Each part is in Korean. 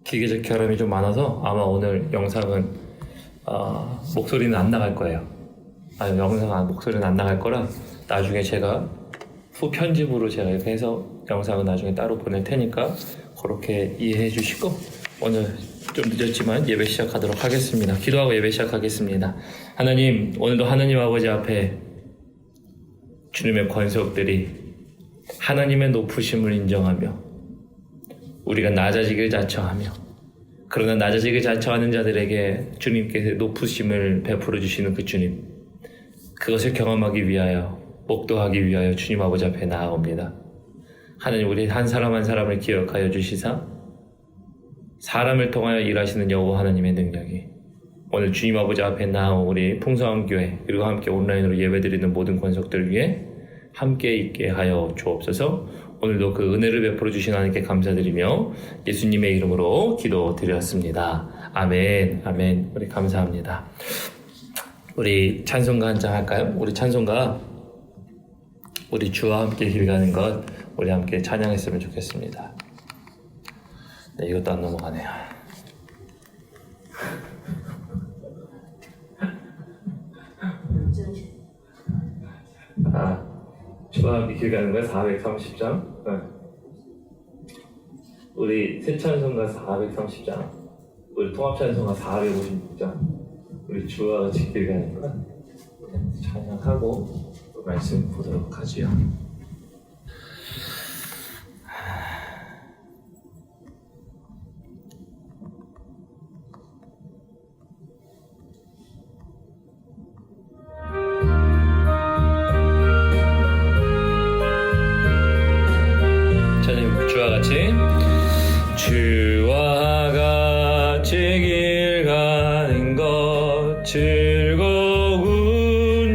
기계적 결함이 좀 많아서 아마 오늘 영상은 목소리는 안 나갈 거예요. 목소리는 안 나갈 거라 나중에 제가 후편집으로 제가 이렇게 해서 영상은 나중에 따로 보낼 테니까 그렇게 이해해 주시고 오늘 좀 늦었지만 예배 시작하도록 하겠습니다. 기도하고 예배 시작하겠습니다. 하나님, 오늘도 하나님 아버지 앞에 주님의 권속들이 하나님의 높으심을 인정하며 우리가 낮아지길 자처하며 그러나 낮아지길 자처하는 자들에게 주님께서 높으심을 베풀어 주시는 그 주님, 그것을 경험하기 위하여 목도하기 위하여 주님 아버지 앞에 나아옵니다. 하나님, 우리 한 사람 한 사람을 기억하여 주시사 사람을 통하여 일하시는 여호와 하나님의 능력이 오늘 주님 아버지 앞에 나온 우리 풍성한 교회 그리고 함께 온라인으로 예배드리는 모든 권속들 위해 함께 있게 하여 주옵소서. 오늘도 그 은혜를 베풀어 주신 하나님께 감사드리며 예수님의 이름으로 기도드렸습니다. 아멘. 아멘. 우리 감사합니다. 우리 찬송가 한 장 할까요? 우리 찬송가 우리 주와 함께 길 가는 것 우리 함께 찬양했으면 좋겠습니다. 네, 이것도 안 넘어가네요. 주와 함께 길 가는 것 430장. 네. 우리 새 찬송가 430장. 우리 통합 찬송가 456장. 우리 주와 같이 길 가는 것 찬양하고 말씀 보도록 하지요. 주와 같이 주와 같이 길 가는 것 즐거운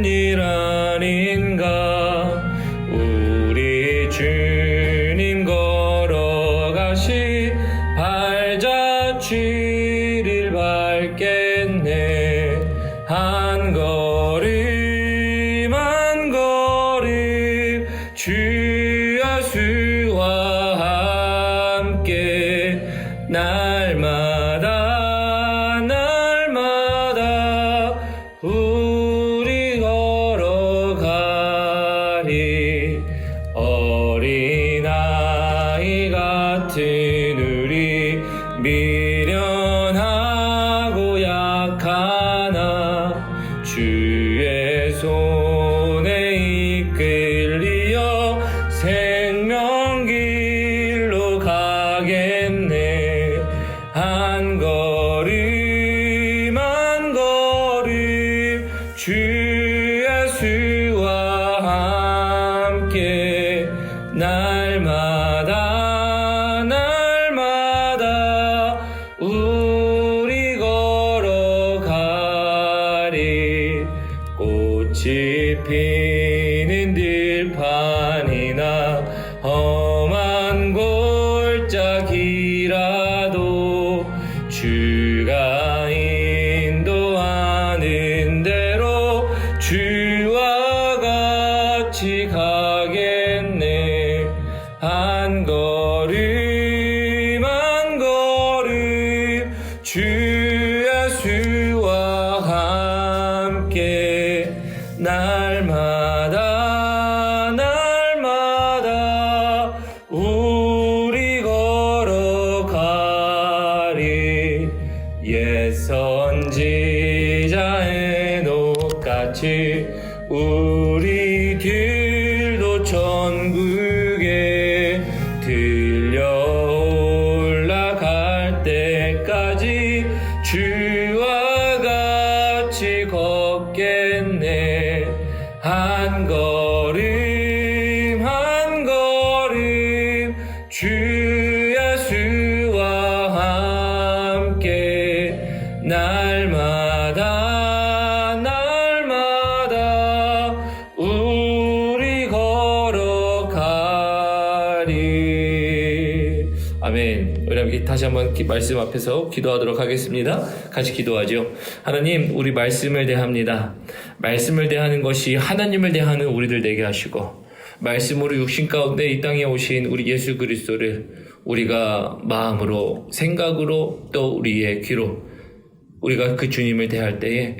일 아닌가. 우리 주님 걸어가시 발자취를 밟겠네. 한 걸음 한 걸음 주여 수와 날마다 날마다 우리 걸어가리. 어린아이 같은 우리 미련하고 약하나 주의 손에 이끌리어 생명길로 가겠네. 한 걸음 한 걸음 주 예수와 함께 날마다 날마다 우리 걸어가리. 꽃이 피는 들판이나 험한 골짜기라도 주가 인도하는 대로 주와 같이 가겠네. 한 걸음 한 걸음 주 예수와 함께 날마다 날마다 우리 걸어가리. 옛 선지자의 녹같이 우리 길도 천국에 들려 올라갈 때까지 주와 같이 걷겠네. 한 걸음 한 걸음 주 예수와 함께 날마다 날마다 우리 걸어가리. 아멘. 우리 함께 다시 한번 말씀 앞에서 기도하도록 하겠습니다. 같이 기도하죠. 하나님, 우리 말씀을 대합니다. 말씀을 대하는 것이 하나님을 대하는 우리들 되게 하시고 말씀으로 육신 가운데 이 땅에 오신 우리 예수 그리스도를 우리가 마음으로, 생각으로, 또 우리의 귀로 우리가 그 주님을 대할 때에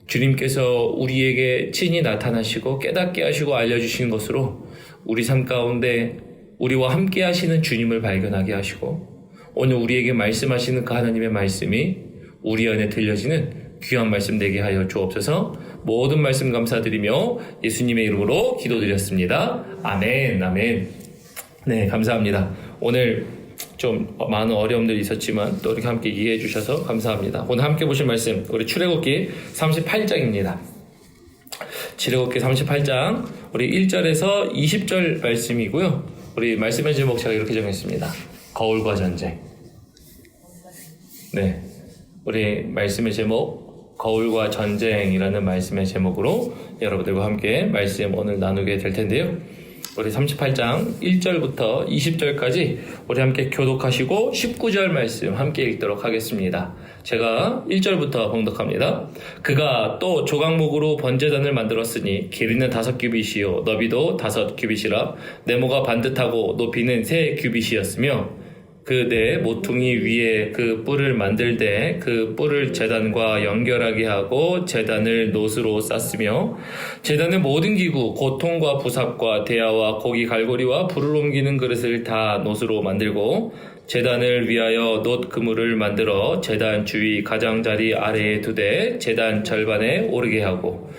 주님께서 우리에게 친히 나타나시고 깨닫게 하시고 알려주신 것으로 우리 삶 가운데 우리와 함께 하시는 주님을 발견하게 하시고 오늘 우리에게 말씀하시는 그 하나님의 말씀이 우리 안에 들려지는 귀한 말씀 되게 하여 주옵소서. 모든 말씀 감사드리며 예수님의 이름으로 기도드렸습니다. 아멘, 아멘. 네, 감사합니다. 오늘 좀 많은 어려움들이 있었지만 또 이렇게 함께 이해해 주셔서 감사합니다. 오늘 함께 보실 말씀 우리 출애굽기 38장입니다. 출애굽기 38장 우리 1절에서 20절 말씀이고요. 우리 말씀의 제목 제가 이렇게 정했습니다. 거울과 전쟁. 네, 우리 말씀의 제목 거울과 전쟁이라는 말씀의 제목으로 여러분들과 함께 말씀 오늘 나누게 될 텐데요. 우리 38장 1절부터 20절까지 우리 함께 교독하시고 19절 말씀 함께 읽도록 하겠습니다. 제가 1절부터 봉독합니다. 그가 또 조각목으로 번제단을 만들었으니 길이는 5규빗이요 너비도 5규빗이라 네모가 반듯하고 높이는 3규빗이었으며 그 네 모퉁이 위에 그 뿔을 만들되 그 뿔을 제단과 연결하게 하고 제단을 놋으로 쌌으며 제단의 모든 기구 고통과 부삽과 대야와 고기 갈고리와 불을 옮기는 그릇을 다 놋으로 만들고 제단을 위하여 놋 그물을 만들어 제단 주위 가장자리 아래에 두되 제단 절반에 오르게 하고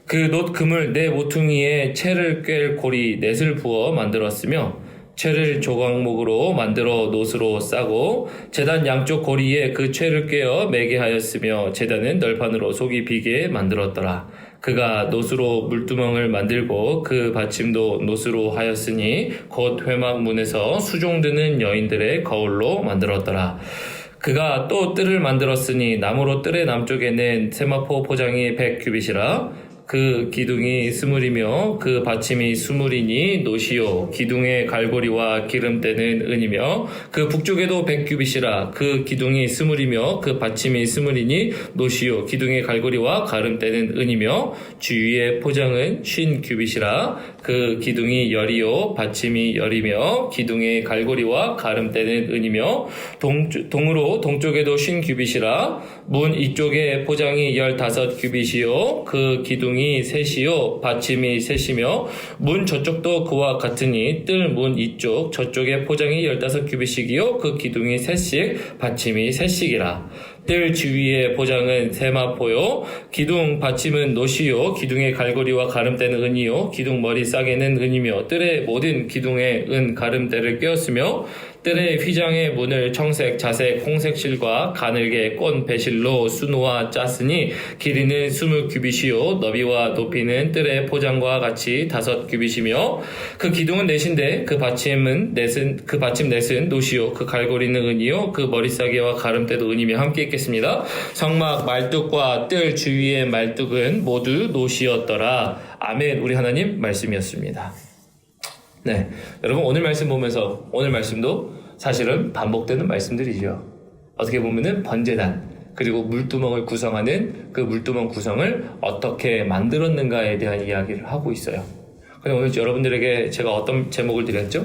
그 놋 그물 네 모퉁이에 채를 꿰 고리 넷을 부어 만들었으며 채를 조각목으로 만들어 놋으로 싸고 제단 양쪽 고리에 그 채를 꿰어 매게 하였으며 제단은 널판으로 속이 비게 만들었더라. 그가 놋으로 물두멍을 만들고 그 받침도 놋으로 하였으니 곧 회막문에서 수종드는 여인들의 거울로 만들었더라. 그가 또 뜰을 만들었으니 나무로 뜰의 남쪽에는 세마포 포장이 100규빗이라 그 기둥이 스물이며 그 받침이 스물이니 놋이요 기둥의 갈고리와 기름때는 은이며 그 북쪽에도 100규빗이라 그 기둥이 스물이며 그 받침이 스물이니 놋이요 기둥의 갈고리와 가름때는 은이며 주위의 포장은 50규빗이라 그 기둥이 열이요 받침이 열이며 기둥의 갈고리와 가름때는 은이며 동으로 동쪽에도 50규빗이라 문 이쪽에 포장이 15규빗이요 그 기둥이 셋이요 받침이 셋이며 문 저쪽도 그와 같으니 뜰 문 이쪽 저쪽에 포장이 15규빗이요 그 기둥이 셋씩 받침이 셋씩이라. 뜰 주위의 포장은 세마포요 기둥 받침은 놋이요 기둥의 갈고리와 가름대는 은이요 기둥 머리 싸개는 은이며 뜰의 모든 기둥에 은 가름대를 꿰었으며 뜰의 휘장의 문을 청색, 자색, 홍색 실과 가늘게 꼰 배실로 수놓아 짰으니 길이는 20규빗이요 너비와 높이는 뜰의 포장과 같이 5규빗이며 그 기둥은 넷인데 그 받침 넷은 놋이요 그 갈고리는 은이요 그 머리싸개와 가름대도 은이며 함께 읽겠습니다. 성막 말뚝과 뜰 주위의 말뚝은 모두 놋이었더라. 아멘. 우리 하나님 말씀이었습니다. 네, 여러분 오늘 말씀 보면서 오늘 말씀도 사실은 반복되는 말씀들이죠. 어떻게 보면은 번제단 그리고 물두멍을 구성하는 그 물두멍 구성을 어떻게 만들었는가에 대한 이야기를 하고 있어요. 근데 오늘 여러분들에게 제가 어떤 제목을 드렸죠?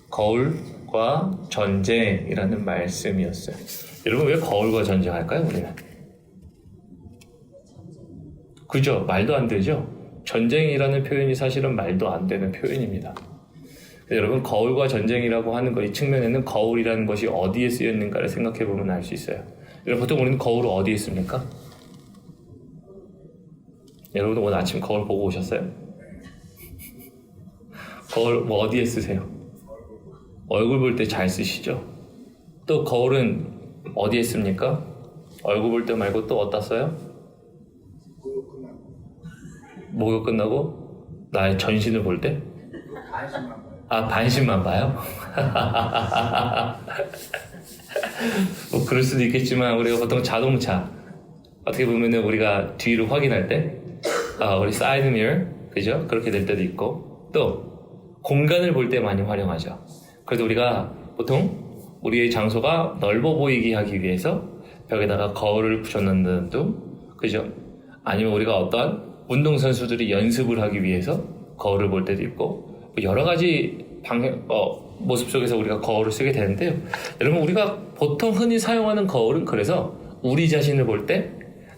거울과 전쟁이라는 말씀이었어요. 여러분 왜 거울과 전쟁할까요? 우리는 그죠? 말도 안 되죠? 전쟁이라는 표현이 사실은 말도 안 되는 표현입니다. 여러분 거울과 전쟁이라고 하는 것 이 측면에는 거울이라는 것이 어디에 쓰였는가를 생각해 보면 알 수 있어요. 여러분 보통 우리는 거울을 어디에 씁니까? 여러분 오늘 아침 거울 보고 오셨어요? 거울 뭐 어디에 쓰세요? 얼굴 볼 때 잘 쓰시죠? 또 거울은 어디에 씁니까? 얼굴 볼 때 말고 또 어디다 써요? 목욕 끝나고 나의 전신을 볼 때? 반신만 봐요? 뭐 그럴 수도 있겠지만 우리가 보통 자동차 어떻게 보면은 우리가 뒤를 확인할 때 우리 사이드 미러 그죠? 그렇게 될 때도 있고 또 공간을 볼 때 많이 활용하죠. 그래도 우리가 보통 우리의 장소가 넓어 보이게 하기 위해서 벽에다가 거울을 붙여놓는 등 그죠? 아니면 우리가 어떠한 운동선수들이 연습을 하기 위해서 거울을 볼 때도 있고 여러 가지 모습 속에서 우리가 거울을 쓰게 되는데요. 여러분, 우리가 보통 흔히 사용하는 거울은 그래서 우리 자신을 볼 때,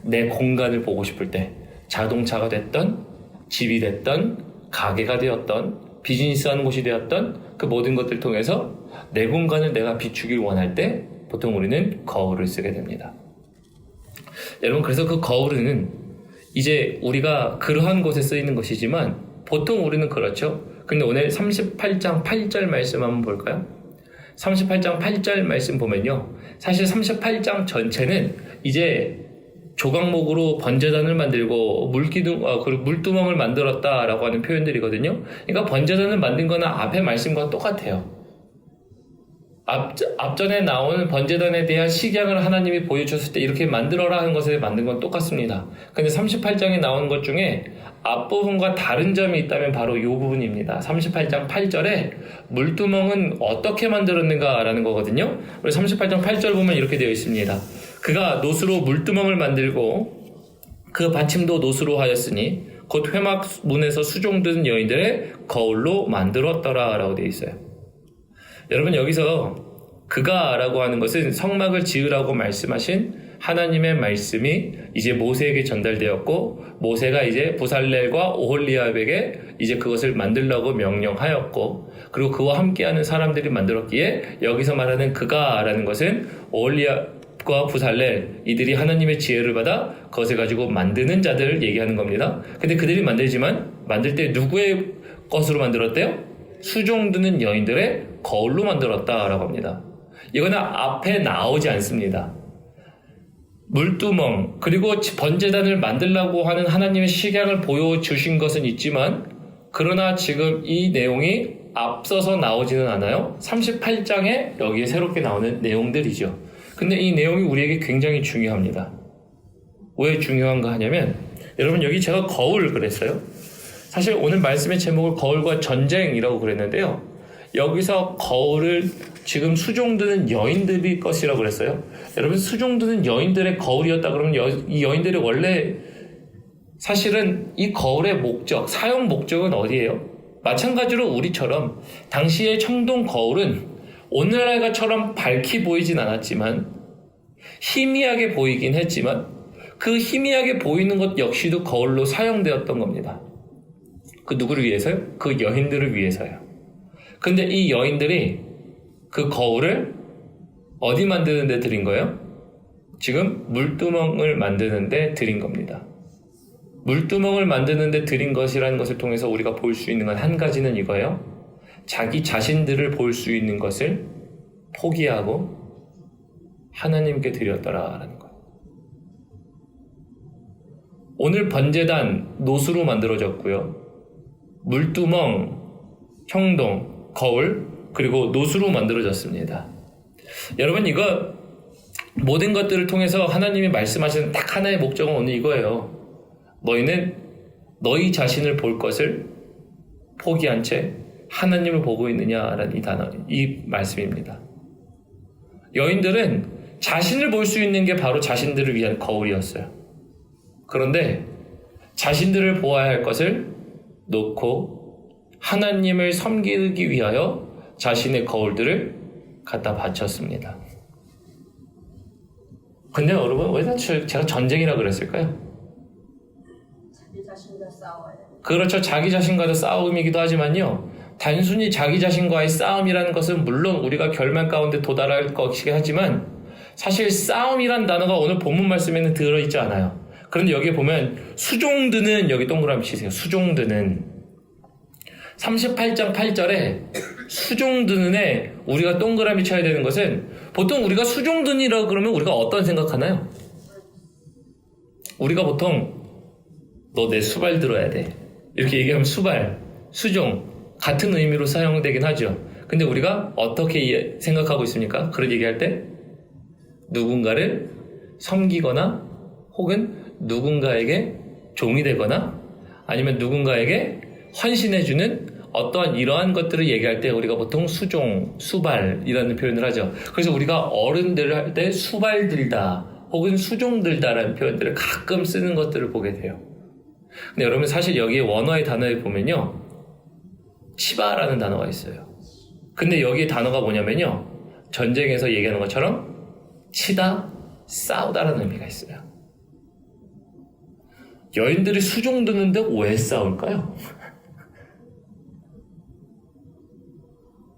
내 공간을 보고 싶을 때, 자동차가 됐던, 집이 됐던, 가게가 되었던, 비즈니스 하는 곳이 되었던 그 모든 것들을 통해서 내 공간을 내가 비추길 원할 때 보통 우리는 거울을 쓰게 됩니다. 여러분, 그래서 그 거울은 이제 우리가 그러한 곳에 쓰이는 것이지만 보통 우리는 그렇죠. 근데 오늘 38장 8절 말씀 한번 볼까요? 38장 8절 말씀 보면요, 사실 38장 전체는 이제 조각목으로 번제단을 만들고 그리고 물두멍을 만들었다라고 하는 표현들이거든요. 그러니까 번제단을 만든 거나 앞에 말씀과 똑같아요. 앞전에 나오는 번제단에 대한 식양을 하나님이 보여주셨을 때 이렇게 만들어라 하는 것에 만든 건 똑같습니다. 근데 38장에 나오는 것 중에 앞부분과 다른 점이 있다면 바로 이 부분입니다. 38장 8절에 물두멍은 어떻게 만들었는가라는 거거든요. 우리 38장 8절 보면 이렇게 되어 있습니다. 그가 노수로 물두멍을 만들고 그 받침도 노수로 하였으니 곧 회막 문에서 수종든 여인들의 거울로 만들었더라 라고 되어 있어요. 여러분, 여기서 그가 라고 하는 것은 성막을 지으라고 말씀하신 하나님의 말씀이 이제 모세에게 전달되었고, 모세가 이제 부살렐과 오홀리압에게 이제 그것을 만들라고 명령하였고, 그리고 그와 함께하는 사람들이 만들었기에 여기서 말하는 그가 라는 것은 오홀리압과 부살렐, 이들이 하나님의 지혜를 받아 그것을 가지고 만드는 자들을 얘기하는 겁니다. 근데 그들이 만들 때 누구의 것으로 만들었대요? 수종드는 여인들의 거울로 만들었다라고 합니다. 이거는 앞에 나오지 않습니다. 물두멍, 그리고 번제단을 만들라고 하는 하나님의 식양을 보여주신 것은 있지만, 그러나 지금 이 내용이 앞서서 나오지는 않아요. 38장에 여기에 새롭게 나오는 내용들이죠. 근데 이 내용이 우리에게 굉장히 중요합니다. 왜 중요한가 하냐면, 여러분, 여기 제가 거울 그랬어요. 사실 오늘 말씀의 제목을 거울과 전쟁이라고 그랬는데요. 여기서 거울을 지금 수종드는 여인들이 것이라고 그랬어요. 여러분, 수종드는 여인들의 거울이었다 그러면 이 여인들이 원래 사실은 이 거울의 목적, 사용 목적은 어디예요? 마찬가지로 우리처럼 당시의 청동 거울은 오늘날처럼 밝게 보이진 않았지만 희미하게 보이긴 했지만 그 희미하게 보이는 것 역시도 거울로 사용되었던 겁니다. 그 누구를 위해서요? 그 여인들을 위해서요. 근데 이 여인들이 그 거울을 어디 만드는 데 들인 거예요? 지금 물두멍을 만드는 데 들인 겁니다. 물두멍을 만드는 데 들인 것이라는 것을 통해서 우리가 볼 수 있는 건 한 가지는 이거예요. 자기 자신들을 볼 수 있는 것을 포기하고 하나님께 드렸더라라는 거예요. 오늘 번제단 노수로 만들어졌고요. 물두멍, 형동, 거울, 그리고 노수로 만들어졌습니다. 여러분, 이거 모든 것들을 통해서 하나님이 말씀하시는 딱 하나의 목적은 오늘 이거예요. 너희는 너희 자신을 볼 것을 포기한 채 하나님을 보고 있느냐라는 이 말씀입니다. 여인들은 자신을 볼 수 있는 게 바로 자신들을 위한 거울이었어요. 그런데 자신들을 보아야 할 것을 놓고 하나님을 섬기기 위하여 자신의 거울들을 갖다 바쳤습니다. 근데 여러분, 왜 제가 전쟁이라 그랬을까요? 자기 자신과 싸워야 돼요. 그렇죠. 자기 자신과도 싸움이기도 하지만요, 단순히 자기 자신과의 싸움이라는 것은 물론 우리가 결말 가운데 도달할 것이긴 하지만 사실 싸움이란 단어가 오늘 본문 말씀에는 들어있지 않아요. 그런데 여기에 보면 수종드는, 여기 동그라미 치세요. 수종드는 38장 8절에 수종드는에 우리가 동그라미 쳐야 되는 것은, 보통 우리가 수종드니라고 그러면 우리가 어떤 생각하나요? 우리가 보통 너 내 수발 들어야 돼 이렇게 얘기하면 수발, 수종 같은 의미로 사용되긴 하죠. 근데 우리가 어떻게 생각하고 있습니까? 그런 얘기할 때 누군가를 섬기거나 혹은 누군가에게 종이 되거나 아니면 누군가에게 헌신해주는 어떠한 이러한 것들을 얘기할 때 우리가 보통 수종, 수발이라는 표현을 하죠. 그래서 우리가 어른들을 할 때 수발 들다 혹은 수종 들다라는 표현들을 가끔 쓰는 것들을 보게 돼요. 근데 여러분, 사실 여기에 원어의 단어에 보면요, 치바라는 단어가 있어요. 근데 여기 단어가 뭐냐면요. 전쟁에서 얘기하는 것처럼 치다, 싸우다라는 의미가 있어요. 여인들이 수종 드는데 왜 싸울까요?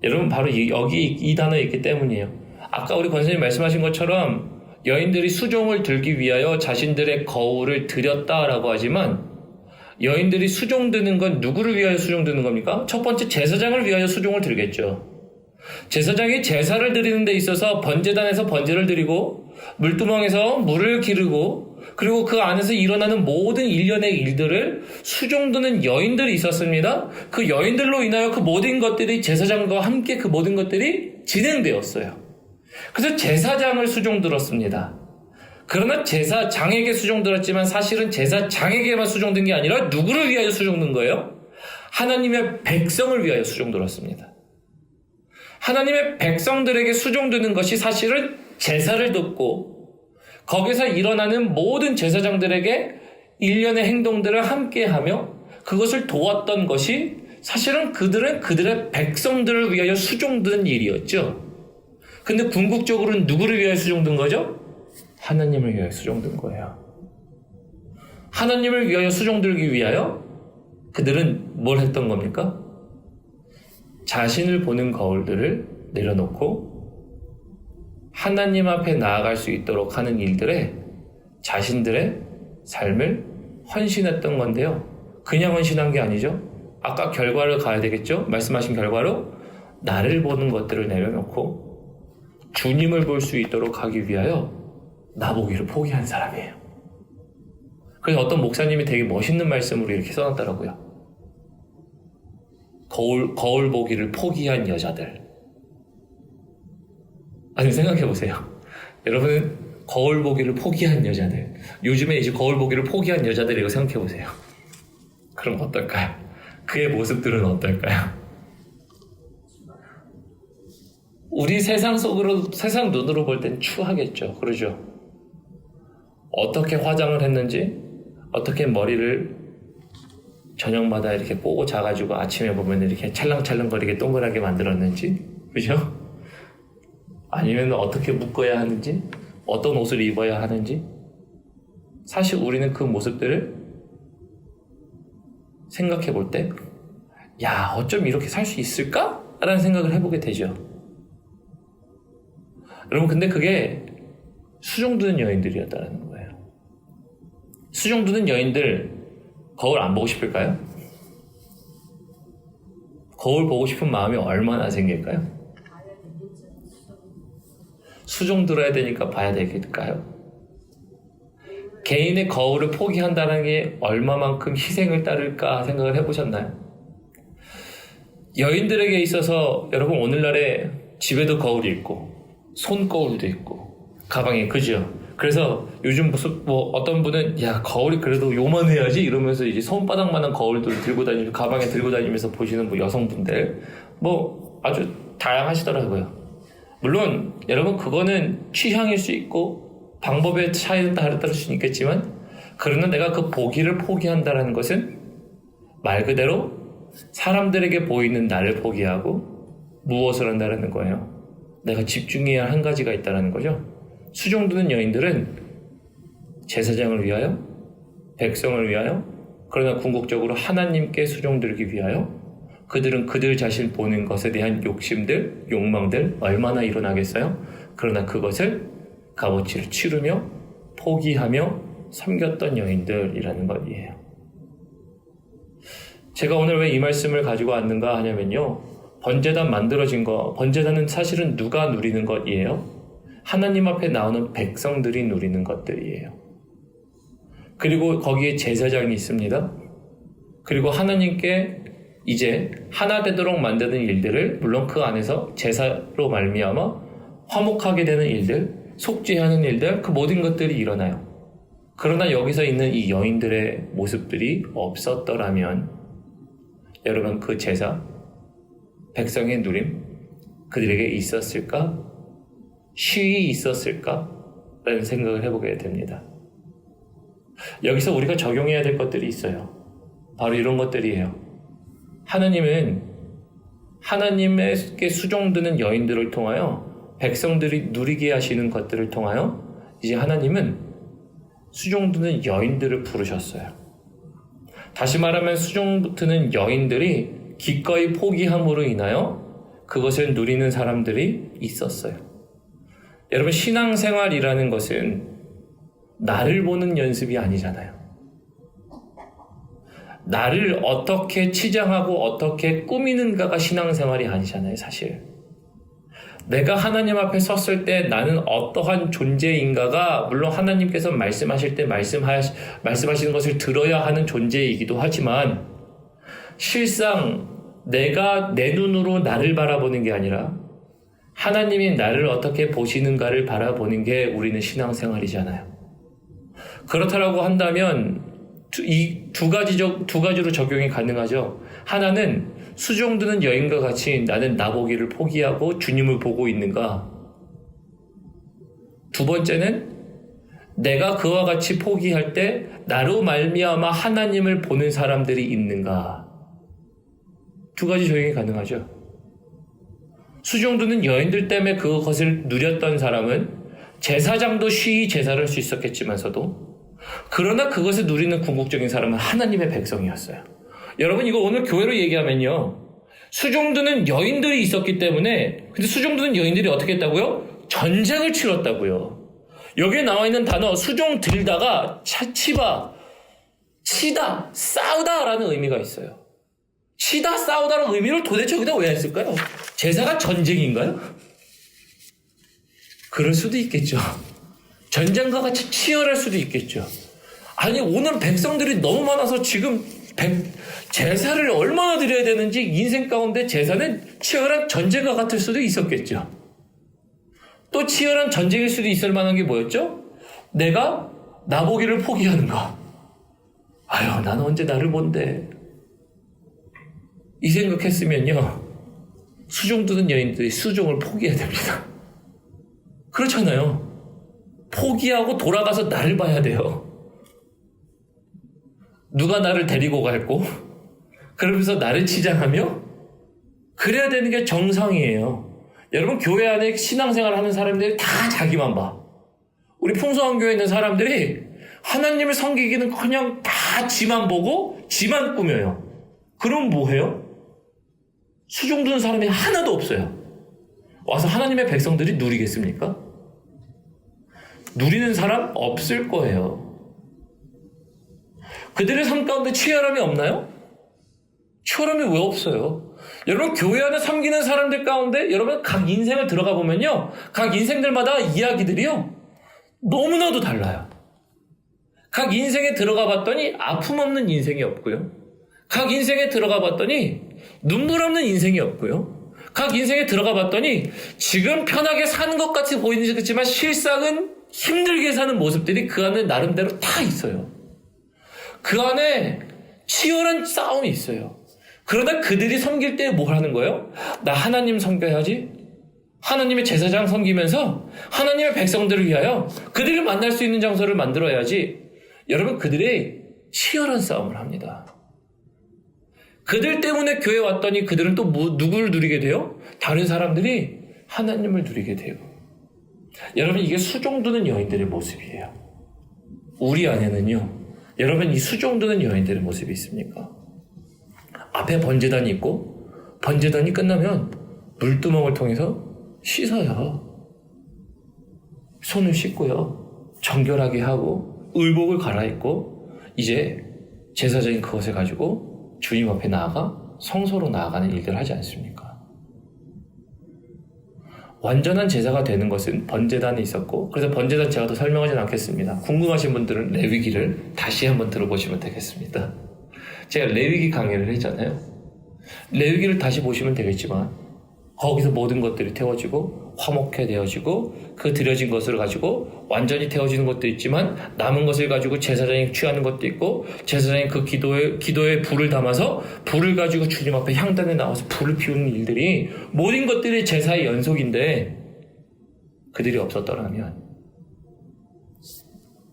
여러분 바로 여기 이 단어에 있기 때문이에요. 아까 우리 권사님 말씀하신 것처럼 여인들이 수종을 들기 위하여 자신들의 거울을 들였다라고 하지만 여인들이 수종 드는 건 누구를 위하여 수종 드는 겁니까? 첫 번째 제사장을 위하여 수종을 들겠죠. 제사장이 제사를 드리는 데 있어서 번제단에서 번제를 드리고 물두멍에서 물을 기르고 그리고 그 안에서 일어나는 모든 일련의 일들을 수종드는 여인들이 있었습니다. 그 여인들로 인하여 그 모든 것들이 제사장과 함께 그 모든 것들이 진행되었어요. 그래서 제사장을 수종들었습니다. 그러나 제사장에게 수종들었지만 사실은 제사장에게만 수종든 게 아니라 누구를 위하여 수종든 거예요? 하나님의 백성을 위하여 수종들었습니다. 하나님의 백성들에게 수종드는 것이 사실은 제사를 듣고 거기서 일어나는 모든 제사장들에게 일련의 행동들을 함께하며 그것을 도왔던 것이 사실은 그들은 그들의 백성들을 위하여 수종든 일이었죠. 근데 궁극적으로는 누구를 위하여 수종든 거죠? 하나님을 위하여 수종든 거예요. 하나님을 위하여 수종들기 위하여 그들은 뭘 했던 겁니까? 자신을 보는 거울들을 내려놓고 하나님 앞에 나아갈 수 있도록 하는 일들에 자신들의 삶을 헌신했던 건데요. 그냥 헌신한 게 아니죠. 아까 결과를 가야 되겠죠. 말씀하신 결과로 나를 보는 것들을 내려놓고 주님을 볼 수 있도록 하기 위하여 나보기를 포기한 사람이에요. 그래서 어떤 목사님이 되게 멋있는 말씀으로 이렇게 써놨더라고요. 거울 보기를 포기한 여자들. 아니 생각해보세요. 여러분은 거울 보기를 포기한 여자들. 요즘에 이제 거울 보기를 포기한 여자들이라고 생각해보세요. 그럼 어떨까요? 그의 모습들은 어떨까요? 우리 세상 눈으로 볼 땐 추하겠죠. 그러죠? 어떻게 화장을 했는지, 어떻게 머리를 저녁마다 이렇게 꼬고 자가지고 아침에 보면 이렇게 찰랑찰랑거리게 동그랗게 만들었는지, 그죠? 아니면 어떻게 묶어야 하는지, 어떤 옷을 입어야 하는지. 사실 우리는 그 모습들을 생각해 볼 때, 야, 어쩜 이렇게 살 수 있을까? 라는 생각을 해보게 되죠. 여러분, 근데 그게 수종드는 여인들이었다는 거예요. 수종드는 여인들, 거울 안 보고 싶을까요? 거울 보고 싶은 마음이 얼마나 생길까요? 수종 들어야 되니까 봐야 되겠을까요? 개인의 거울을 포기한다는 게 얼마만큼 희생을 따를까 생각을 해보셨나요? 여인들에게 있어서 여러분 오늘날에 집에도 거울이 있고 손거울도 있고 가방에, 그죠? 그래서 요즘 무슨 어떤 분은 야, 거울이 그래도 요만해야지 이러면서 이제 손바닥만한 거울도 들고 다니면서 가방에 들고 다니면서 보시는 여성분들 아주 다양하시더라고요. 물론 여러분 그거는 취향일 수 있고 방법의 차이는 따를 수 있겠지만 그러나 내가 그 보기를 포기한다는 것은 말 그대로 사람들에게 보이는 나를 포기하고 무엇을 한다는 거예요? 내가 집중해야 할 한 가지가 있다는 거죠. 수종드는 여인들은 제사장을 위하여, 백성을 위하여, 그러나 궁극적으로 하나님께 수종들기 위하여 그들은 그들 자신 보는 것에 대한 욕심들, 욕망들 얼마나 일어나겠어요? 그러나 그것을 값어치를 치르며 포기하며 섬겼던 여인들이라는 것이에요. 제가 오늘 왜 이 말씀을 가지고 왔는가 하냐면요. 번제단 만들어진 거, 번제단은 사실은 누가 누리는 것이에요? 하나님 앞에 나오는 백성들이 누리는 것들이에요. 그리고 거기에 제사장이 있습니다. 그리고 하나님께 이제 하나 되도록 만드는 일들을 물론 그 안에서 제사로 말미암아 화목하게 되는 일들, 속죄하는 일들, 그 모든 것들이 일어나요. 그러나 여기서 있는 이 여인들의 모습들이 없었더라면 여러분 그 제사, 백성의 누림, 그들에게 있었을까? 쉬이 있었을까? 라는 생각을 해보게 됩니다. 여기서 우리가 적용해야 될 것들이 있어요. 바로 이런 것들이에요. 하나님은 하나님께 수종드는 여인들을 통하여 백성들이 누리게 하시는 것들을 통하여 이제 하나님은 수종드는 여인들을 부르셨어요. 다시 말하면 수종드는 여인들이 기꺼이 포기함으로 인하여 그것을 누리는 사람들이 있었어요. 여러분, 신앙생활이라는 것은 나를 보는 연습이 아니잖아요. 나를 어떻게 치장하고 어떻게 꾸미는가가 신앙생활이 아니잖아요, 사실. 내가 하나님 앞에 섰을 때 나는 어떠한 존재인가가 물론 하나님께서 말씀하실 때 말씀하시는 것을 들어야 하는 존재이기도 하지만 실상 내가 내 눈으로 나를 바라보는 게 아니라 하나님이 나를 어떻게 보시는가를 바라보는 게 우리는 신앙생활이잖아요. 그렇다라고 한다면 이 두 가지로 적용이 가능하죠. 하나는 수종드는 여인과 같이 나는 나보기를 포기하고 주님을 보고 있는가. 두 번째는 내가 그와 같이 포기할 때 나로 말미암아 하나님을 보는 사람들이 있는가. 두 가지 적용이 가능하죠. 수종드는 여인들 때문에 그것을 누렸던 사람은 제사장도 쉬이 제사를 할 수 있었겠지만서도 그러나 그것을 누리는 궁극적인 사람은 하나님의 백성이었어요. 여러분, 이거 오늘 교회로 얘기하면요, 수종드는 여인들이 있었기 때문에, 근데 수종드는 여인들이 어떻게 했다고요? 전쟁을 치렀다고요. 여기에 나와 있는 단어 수종 들다가 치다, 싸우다 라는 의미가 있어요. 치다, 싸우다라는 의미를 도대체 여기다 왜 했을까요? 제사가 전쟁인가요? 그럴 수도 있겠죠. 전쟁과 같이 치열할 수도 있겠죠. 아니, 오늘 백성들이 너무 많아서 지금 제사를 얼마나 드려야 되는지 인생 가운데 제사는 치열한 전쟁과 같을 수도 있었겠죠. 또 치열한 전쟁일 수도 있을 만한 게 뭐였죠? 내가 나보기를 포기하는가. 아유, 나는 언제 나를 본대. 이 생각했으면요, 수종드는 여인들이 수종을 포기해야 됩니다. 그렇잖아요. 포기하고 돌아가서 나를 봐야 돼요. 누가 나를 데리고 갈고 그러면서 나를 치장하며 그래야 되는 게 정상이에요. 여러분, 교회 안에 신앙생활 하는 사람들이 다 자기만 봐. 우리 풍성한 교회에 있는 사람들이 하나님을 섬기기는 그냥 다 지만 보고 지만 꾸며요. 그럼 뭐 해요? 수종드는 사람이 하나도 없어요. 와서 하나님의 백성들이 누리겠습니까? 누리는 사람 없을 거예요. 그들의 삶 가운데 치열함이 없나요? 치열함이 왜 없어요? 여러분, 교회 안에 섬기는 사람들 가운데 여러분 각 인생을 들어가 보면요, 각 인생들마다 이야기들이요 너무나도 달라요. 각 인생에 들어가 봤더니 아픔 없는 인생이 없고요, 각 인생에 들어가 봤더니 눈물 없는 인생이 없고요, 각 인생에 들어가 봤더니 지금 편하게 사는 것 같이 보이지만 실상은 힘들게 사는 모습들이 그 안에 나름대로 다 있어요. 그 안에 치열한 싸움이 있어요. 그러나 그들이 섬길 때 뭘 하는 거예요? 나 하나님 섬겨야지. 하나님의 제사장 섬기면서 하나님의 백성들을 위하여 그들을 만날 수 있는 장소를 만들어야지. 여러분, 그들이 치열한 싸움을 합니다. 그들 때문에 교회에 왔더니 그들은 또 누구를 누리게 돼요? 다른 사람들이 하나님을 누리게 돼요. 여러분, 이게 수종드는 여인들의 모습이에요. 우리 안에는요, 여러분, 이 수종드는 여인들의 모습이 있습니까? 앞에 번제단이 있고 번제단이 끝나면 물두멍을 통해서 씻어요. 손을 씻고요, 정결하게 하고 의복을 갈아입고 이제 제사장이 그것을 가지고 주님 앞에 나아가 성소로 나아가는 일들을 하지 않습니까? 완전한 제사가 되는 것은 번제단에 있었고, 그래서 번제단 제가 더 설명하진 않겠습니다. 궁금하신 분들은 레위기를 다시 한번 들어보시면 되겠습니다. 제가 레위기 강의를 했잖아요. 레위기를 다시 보시면 되겠지만 거기서 모든 것들이 태워지고 화목해 되어지고 그 드려진 것을 가지고 완전히 태워지는 것도 있지만 남은 것을 가지고 제사장이 취하는 것도 있고, 제사장이 그 기도에 불을 담아서 불을 가지고 주님 앞에 향단에 나와서 불을 피우는 일들이 모든 것들이 제사의 연속인데, 그들이 없었더라면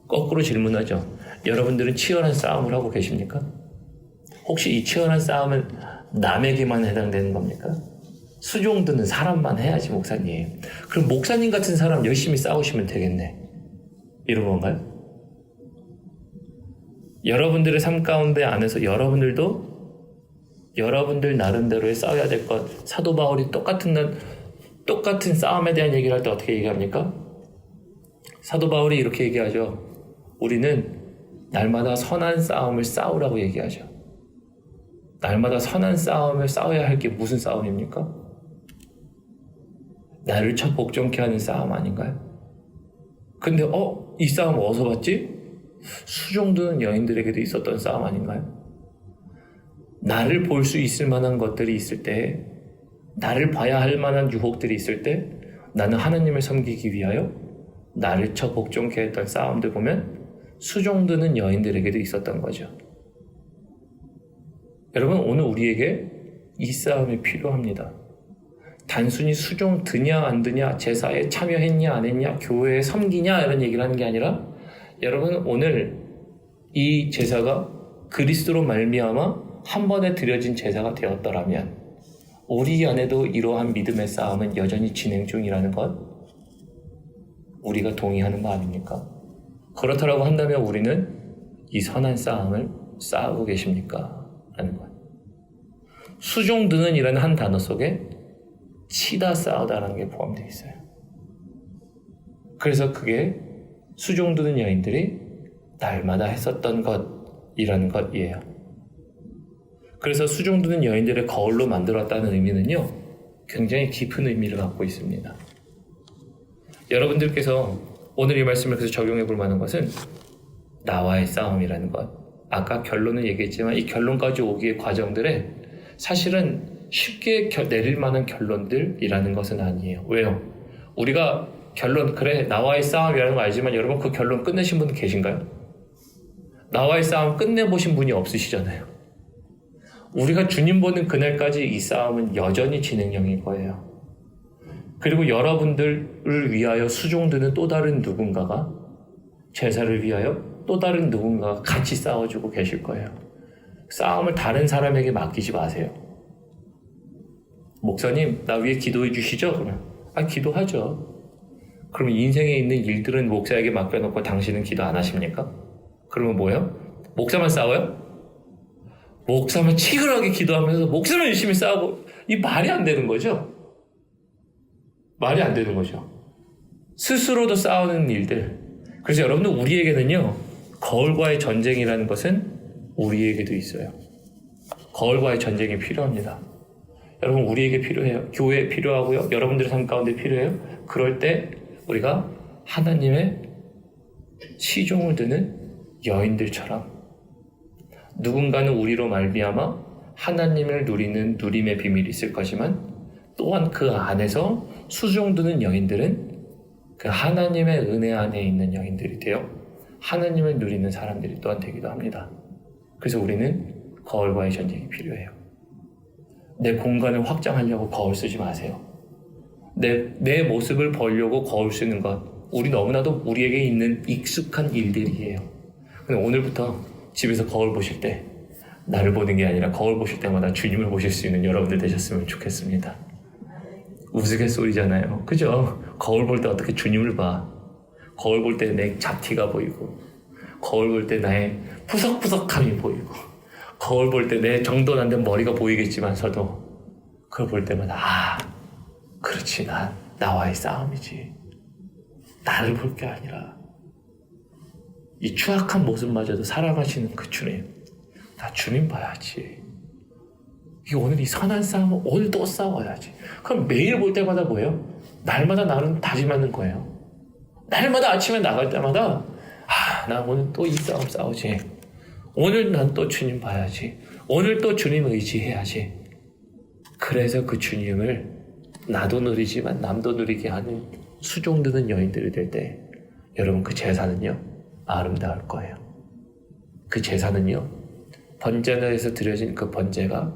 거꾸로 질문하죠. 여러분들은 치열한 싸움을 하고 계십니까? 혹시 이 치열한 싸움은 남에게만 해당되는 겁니까? 수종 드는 사람만 해야지 목사님. 그럼 목사님 같은 사람 열심히 싸우시면 되겠네. 이런 건가요? 여러분들의 삶 가운데 안에서 여러분들도 여러분들 나름대로의 싸워야 될 것. 사도 바울이 똑같은 싸움에 대한 얘기를 할 때 어떻게 얘기합니까? 사도 바울이 이렇게 얘기하죠. 우리는 날마다 선한 싸움을 싸우라고 얘기하죠. 날마다 선한 싸움을 싸워야 할 게 무슨 싸움입니까? 나를 쳐 복종케 하는 싸움 아닌가요? 근데 이 싸움 어디서 봤지? 수종드는 여인들에게도 있었던 싸움 아닌가요? 나를 볼 수 있을 만한 것들이 있을 때, 나를 봐야 할 만한 유혹들이 있을 때 나는 하나님을 섬기기 위하여 나를 쳐 복종케 했던 싸움들 보면 수종드는 여인들에게도 있었던 거죠. 여러분, 오늘 우리에게 이 싸움이 필요합니다. 단순히 수종 드냐 안 드냐, 제사에 참여했냐 안 했냐, 교회에 섬기냐 이런 얘기를 하는 게 아니라, 여러분 오늘 이 제사가 그리스도로 말미암아 한 번에 드려진 제사가 되었더라면 우리 안에도 이러한 믿음의 싸움은 여전히 진행 중이라는 것, 우리가 동의하는 거 아닙니까? 그렇다고 한다면 우리는 이 선한 싸움을 싸우고 계십니까? 라는 것. 수종드는 이라는 한 단어 속에 치다 싸우다라는 게 포함되어 있어요. 그래서 그게 수종드는 여인들이 날마다 했었던 것이라는 것이에요. 그래서 수종드는 여인들의 거울로 만들었다는 의미는요, 굉장히 깊은 의미를 갖고 있습니다. 여러분들께서 오늘 이 말씀을 그래서 적용해 볼 만한 것은 나와의 싸움이라는 것. 아까 결론을 얘기했지만 이 결론까지 오기의 과정들에 사실은 쉽게 내릴 만한 결론들이라는 것은 아니에요. 왜요? 우리가 결론, 그래 나와의 싸움이라는 거 알지만 여러분 그 결론 끝내신 분 계신가요? 나와의 싸움 끝내보신 분이 없으시잖아요. 우리가 주님 보는 그날까지 이 싸움은 여전히 진행형일 거예요. 그리고 여러분들을 위하여 수종드는 또 다른 누군가가, 제사를 위하여 또 다른 누군가가 같이 싸워주고 계실 거예요. 싸움을 다른 사람에게 맡기지 마세요. 목사님, 나 위해 기도해 주시죠? 그러면 기도하죠. 그러면 인생에 있는 일들은 목사에게 맡겨놓고 당신은 기도 안 하십니까? 그러면 뭐예요? 목사만 싸워요? 목사만 치열하게 기도하면서 목사만 열심히 싸우고, 이 말이 안 되는 거죠? 말이 안 되는 거죠. 스스로도 싸우는 일들. 그래서 여러분들, 우리에게는요, 거울과의 전쟁이라는 것은 우리에게도 있어요. 거울과의 전쟁이 필요합니다. 여러분, 우리에게 필요해요. 교회에 필요하고요. 여러분들의 삶 가운데 필요해요. 그럴 때 우리가 하나님의 시종을 드는 여인들처럼 누군가는 우리로 말미암아 하나님을 누리는 누림의 비밀이 있을 것이지만, 또한 그 안에서 수종드는 여인들은 그 하나님의 은혜 안에 있는 여인들이 되어 하나님을 누리는 사람들이 또한 되기도 합니다. 그래서 우리는 거울과의 전쟁이 필요해요. 내 공간을 확장하려고 거울 쓰지 마세요. 내 모습을 보려고 거울 쓰는 것, 우리 너무나도 우리에게 있는 익숙한 일들이에요. 근데 오늘부터 집에서 거울 보실 때 나를 보는 게 아니라 거울 보실 때마다 주님을 보실 수 있는 여러분들 되셨으면 좋겠습니다. 우스갯소리잖아요. 그죠? 거울 볼 때 어떻게 주님을 봐? 거울 볼 때 내 잡티가 보이고, 거울 볼 때 나의 푸석푸석함이 보이고, 거울 볼 때 내 정돈 안 된 머리가 보이겠지만서도 그걸 볼 때마다 그렇지, 나와의 싸움이지. 나를 볼 게 아니라 이 추악한 모습마저도 사랑하시는 그 주님, 나 주님 봐야지. 오늘 이 선한 싸움은 오늘 또 싸워야지. 그럼 매일 볼 때마다 뭐예요? 날마다 나는 다짐하는 거예요. 날마다 아침에 나갈 때마다 나 오늘 또 이 싸움 싸우지. 오늘 난 또 주님 봐야지. 오늘 또 주님 의지해야지. 그래서 그 주님을 나도 누리지만 남도 누리게 하는 수종드는 여인들이 될 때, 여러분 그 제사는요 아름다울 거예요. 그 제사는요, 번제에서 드려진 그 번제가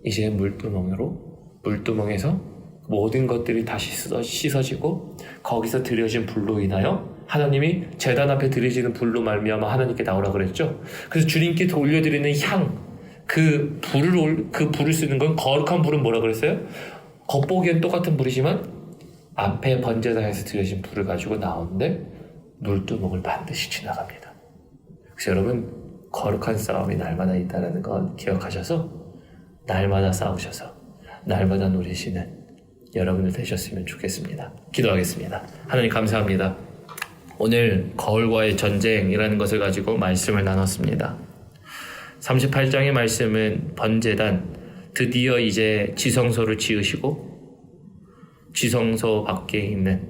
이제 물두멍에서 모든 것들이 다시 씻어지고 거기서 드려진 불로 인하여 하나님이 제단 앞에 드려지는 불로 말미암아 하나님께 나오라 그랬죠. 그래서 주님께 올려드리는 향, 그 불을 쓰는 건, 거룩한 불은 뭐라 그랬어요? 겉보기엔 똑같은 불이지만 앞에 번제단에서 드려진 불을 가지고 나오는데 물두멍을 반드시 지나갑니다. 그래서 여러분 거룩한 싸움이 날마다 있다는 건 기억하셔서 날마다 싸우셔서 날마다 누리시는 여러분들 되셨으면 좋겠습니다. 기도하겠습니다. 하나님 감사합니다. 오늘 거울과의 전쟁이라는 것을 가지고 말씀을 나눴습니다. 38장의 말씀은 번제단, 드디어 이제 지성소를 지으시고 지성소 밖에 있는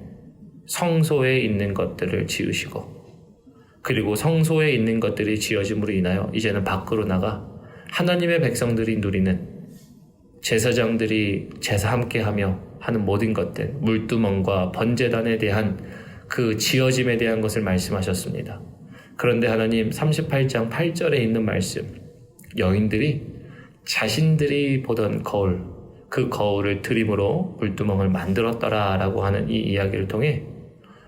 성소에 있는 것들을 지으시고 그리고 성소에 있는 것들이 지어짐으로 인하여 이제는 밖으로 나가 하나님의 백성들이 누리는 제사장들이 제사 함께하며 하는 모든 것들, 물두멍과 번제단에 대한 그 지어짐에 대한 것을 말씀하셨습니다. 그런데 하나님 38장 8절에 있는 말씀, 여인들이 자신들이 보던 거울, 그 거울을 드림으로 물두멍을 만들었더라 라고 하는 이 이야기를 통해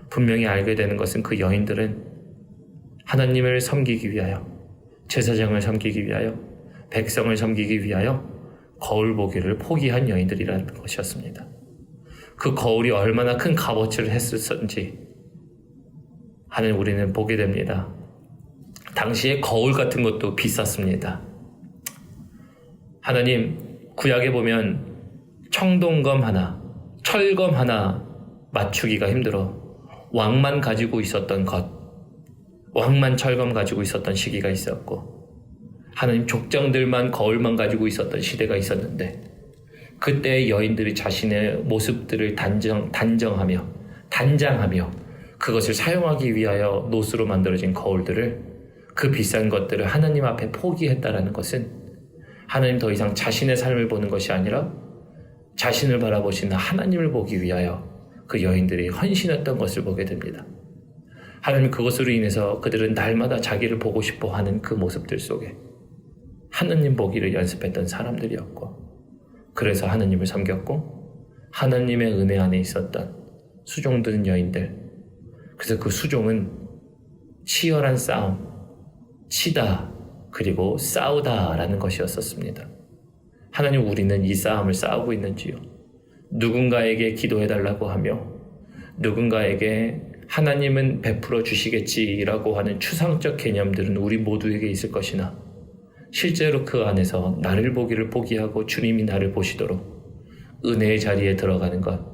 분명히 알게 되는 것은 그 여인들은 하나님을 섬기기 위하여, 제사장을 섬기기 위하여, 백성을 섬기기 위하여 거울 보기를 포기한 여인들이라는 것이었습니다. 그 거울이 얼마나 큰 값어치를 했었는지 하는 우리는 보게 됩니다. 당시에 거울 같은 것도 비쌌습니다. 하나님 구약에 보면 청동검 하나, 철검 하나 맞추기가 힘들어 왕만 가지고 있었던 것, 왕만 철검 가지고 있었던 시기가 있었고 하나님 족장들만 거울만 가지고 있었던 시대가 있었는데 그때 여인들이 자신의 모습들을 단장하며 그것을 사용하기 위하여 노수로 만들어진 거울들을, 그 비싼 것들을 하나님 앞에 포기했다라는 것은 하나님 더 이상 자신의 삶을 보는 것이 아니라 자신을 바라보시는 하나님을 보기 위하여 그 여인들이 헌신했던 것을 보게 됩니다. 하나님 그것으로 인해서 그들은 날마다 자기를 보고 싶어 하는 그 모습들 속에 하나님 보기를 연습했던 사람들이었고, 그래서 하나님을 섬겼고 하나님의 은혜 안에 있었던 수종된 여인들, 그래서 그 수종은 치열한 싸움, 치다 그리고 싸우다라는 것이었었습니다. 하나님, 우리는 이 싸움을 싸우고 있는지요? 누군가에게 기도해달라고 하며 누군가에게 하나님은 베풀어 주시겠지라고 하는 추상적 개념들은 우리 모두에게 있을 것이나 실제로 그 안에서 나를 보기를 포기하고 주님이 나를 보시도록 은혜의 자리에 들어가는 것,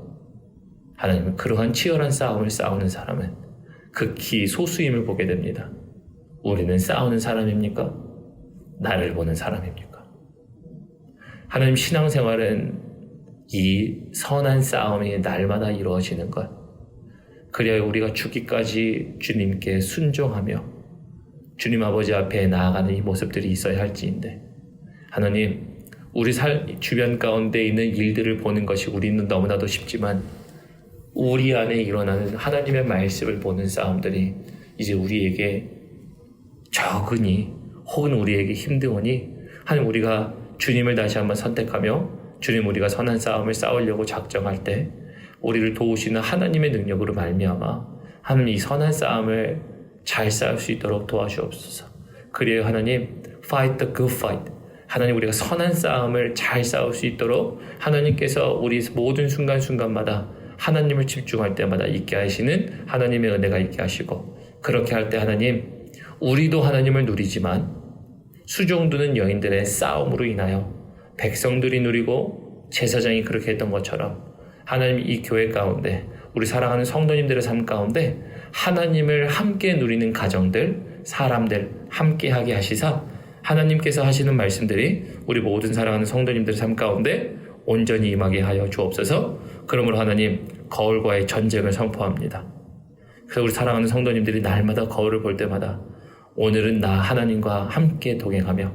하나님은 그러한 치열한 싸움을 싸우는 사람은 극히 소수임을 보게 됩니다. 우리는 싸우는 사람입니까? 나를 보는 사람입니까? 하나님, 신앙생활은 이 선한 싸움이 날마다 이루어지는 것, 그래야 우리가 죽기까지 주님께 순종하며 주님 아버지 앞에 나아가는 이 모습들이 있어야 할지인데, 하나님, 우리 주변 가운데 있는 일들을 보는 것이 우리는 너무나도 쉽지만 우리 안에 일어나는 하나님의 말씀을 보는 싸움들이 이제 우리에게 적으니 혹은 우리에게 힘드오니, 하나님, 우리가 주님을 다시 한번 선택하며 주님, 우리가 선한 싸움을 싸우려고 작정할 때 우리를 도우시는 하나님의 능력으로 말미암아 하나님 이 선한 싸움을 잘 싸울 수 있도록 도와주옵소서. 그래요 하나님, fight the good fight. 하나님, 우리가 선한 싸움을 잘 싸울 수 있도록 하나님께서 우리 모든 순간순간마다 하나님을 집중할 때마다 있게 하시는 하나님의 은혜가 있게 하시고, 그렇게 할 때 하나님, 우리도 하나님을 누리지만 수종두는 여인들의 싸움으로 인하여 백성들이 누리고 제사장이 그렇게 했던 것처럼 하나님, 이 교회 가운데 우리 사랑하는 성도님들의 삶 가운데 하나님을 함께 누리는 가정들, 사람들 함께하게 하시사 하나님께서 하시는 말씀들이 우리 모든 사랑하는 성도님들의 삶 가운데 온전히 임하게 하여 주옵소서. 그러므로 하나님, 거울과의 전쟁을 선포합니다. 그래서 우리 사랑하는 성도님들이 날마다 거울을 볼 때마다 오늘은 나 하나님과 함께 동행하며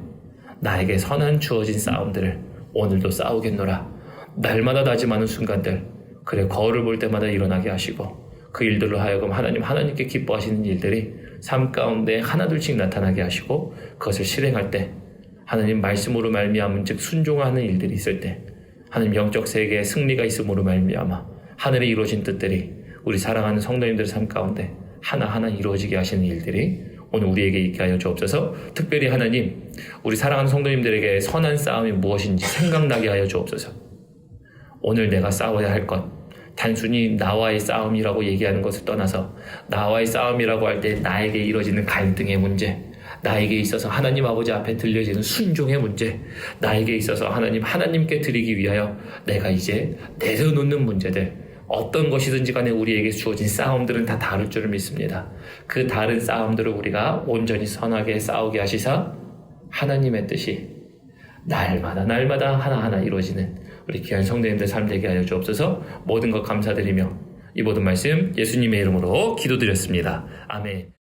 나에게 선한 주어진 싸움들을 오늘도 싸우겠노라. 날마다 다짐하는 순간들, 그래 거울을 볼 때마다 일어나게 하시고 그 일들로 하여금 하나님께 기뻐하시는 일들이 삶 가운데 하나둘씩 나타나게 하시고, 그것을 실행할 때 하나님 말씀으로 말미암은 즉 순종하는 일들이 있을 때 하나님 영적 세계에 승리가 있음으로 말미암아 하늘에 이루어진 뜻들이 우리 사랑하는 성도님들의 삶 가운데 하나하나 이루어지게 하시는 일들이 오늘 우리에게 있게 하여 주옵소서. 특별히 하나님, 우리 사랑하는 성도님들에게 선한 싸움이 무엇인지 생각나게 하여 주옵소서. 오늘 내가 싸워야 할 것, 단순히 나와의 싸움이라고 얘기하는 것을 떠나서 나와의 싸움이라고 할 때 나에게 이뤄지는 갈등의 문제, 나에게 있어서 하나님 아버지 앞에 들려지는 순종의 문제, 나에게 있어서 하나님께 드리기 위하여 내가 이제 내려놓는 문제들, 어떤 것이든지 간에 우리에게 주어진 싸움들은 다 다를 줄을 믿습니다. 그 다른 싸움들을 우리가 온전히 선하게 싸우게 하시사 하나님의 뜻이 날마다 하나하나 이루어지는 우리 귀한 성도님들 삶 되게 하여 주옵소서. 모든 것 감사드리며 이 모든 말씀 예수님의 이름으로 기도드렸습니다. 아멘.